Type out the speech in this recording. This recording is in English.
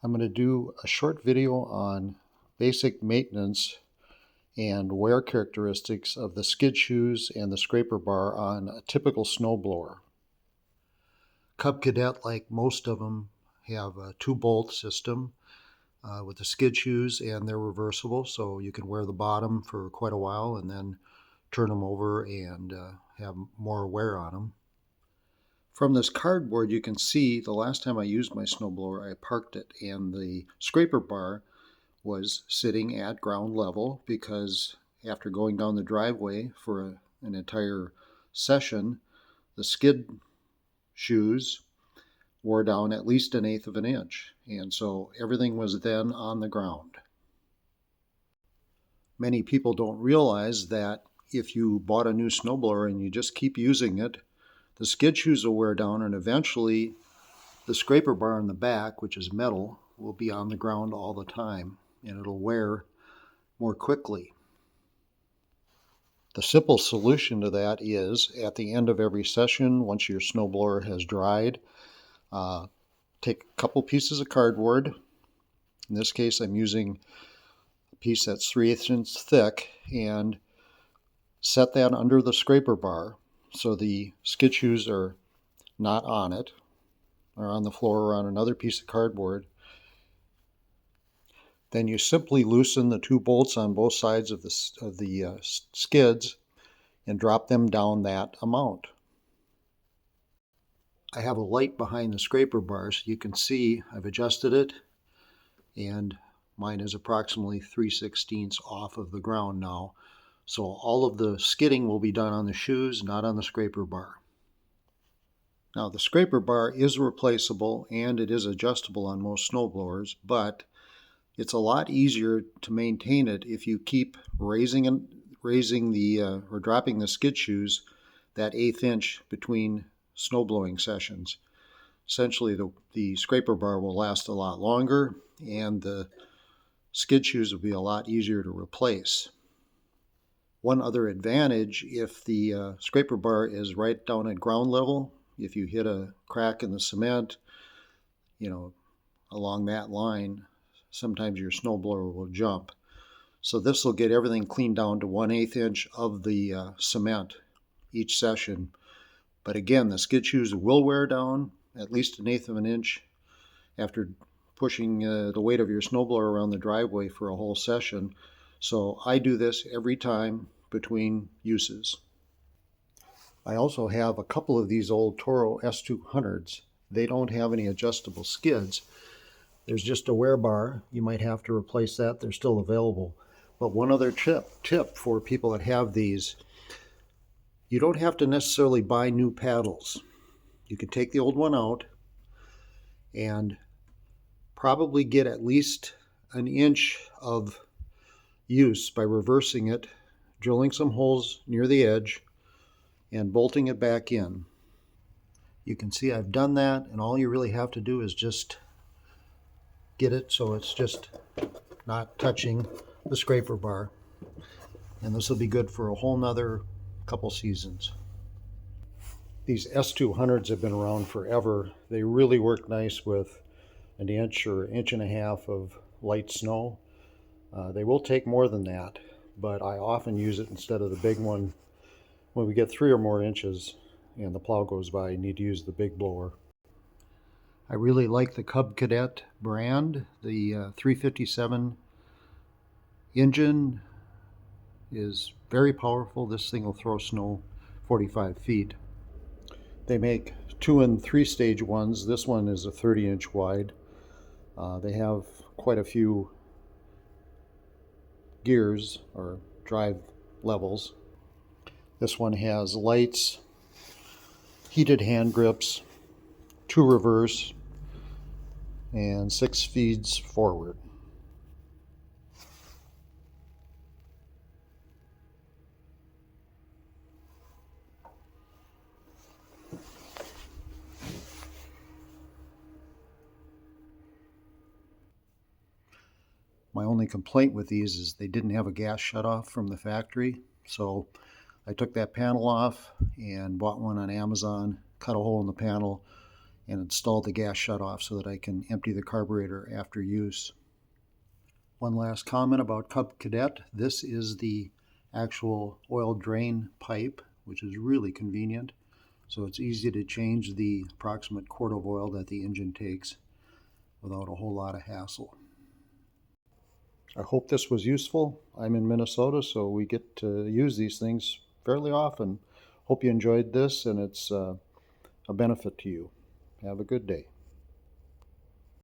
I'm going to do a short video on basic maintenance and wear characteristics of the skid shoes and the scraper bar on a typical snowblower. Cub Cadet, like most of them, have a 2-bolt system with the skid shoes, and they're reversible, so you can wear the bottom for quite a while and then turn them over and have more wear on them. From this cardboard, you can see the last time I used my snowblower, I parked it, and the scraper bar was sitting at ground level because after going down the driveway for an entire session, the skid shoes wore down at least 1/8 of an inch, and so everything was then on the ground. Many people don't realize that if you bought a new snowblower and you just keep using it, the skid shoes will wear down, and eventually the scraper bar in the back, which is metal, will be on the ground all the time, and it'll wear more quickly. The simple solution to that is, at the end of every session, once your snowblower has dried, take a couple pieces of cardboard. In this case, I'm using a piece that's 3/8 inches thick, and set that under the scraper bar so the skid shoes are not on it, or on the floor or on another piece of cardboard. Then you simply loosen the 2 bolts on both sides of the skids and drop them down that amount. I have a light behind the scraper bar, so you can see I've adjusted it, and mine is approximately 3/16 off of the ground now. So all of the skidding will be done on the shoes, not on the scraper bar. Now the scraper bar is replaceable and it is adjustable on most snowblowers, but it's a lot easier to maintain it if you keep raising the or dropping the skid shoes that 1/8 inch between snowblowing sessions. Essentially, the scraper bar will last a lot longer, and the skid shoes will be a lot easier to replace. One other advantage, if the scraper bar is right down at ground level, if you hit a crack in the cement, along that line, sometimes your snowblower will jump. So this will get everything cleaned down to 1/8 inch of the cement each session. But again, the skid shoes will wear down at least 1/8 of an inch after pushing the weight of your snowblower around the driveway for a whole session. So I do this every time between uses. I also have a couple of these old Toro S200s. They don't have any adjustable skids. There's just a wear bar. You might have to replace that. They're still available. But one other tip for people that have these, you don't have to necessarily buy new paddles. You can take the old one out and probably get at least 1 inch of use by reversing it, drilling some holes near the edge, and bolting it back in. You can see I've done that, and all you really have to do is just get it so it's just not touching the scraper bar. And this will be good for a whole nother couple seasons. These S200s have been around forever. They really work nice with 1 inch or 1.5 inches of light snow. They will take more than that, but I often use it instead of the big one. When we get 3 or more inches and the plow goes by, you need to use the big blower. I really like the Cub Cadet brand. The 357 engine is very powerful. This thing will throw snow 45 feet. They make 2 and 3 stage ones. This one is a 30-inch wide. They have quite a few gears or drive levels. This one has lights, heated hand grips, 2 reverse, and 6 feeds forward. My only complaint with these is they didn't have a gas shutoff from the factory, so I took that panel off and bought one on Amazon, cut a hole in the panel, and installed the gas shutoff so that I can empty the carburetor after use. One last comment about Cub Cadet. This is the actual oil drain pipe, which is really convenient. So it's easy to change the approximate quart of oil that the engine takes without a whole lot of hassle. I hope this was useful. I'm in Minnesota, so we get to use these things fairly often. Hope you enjoyed this and it's a benefit to you. Have a good day.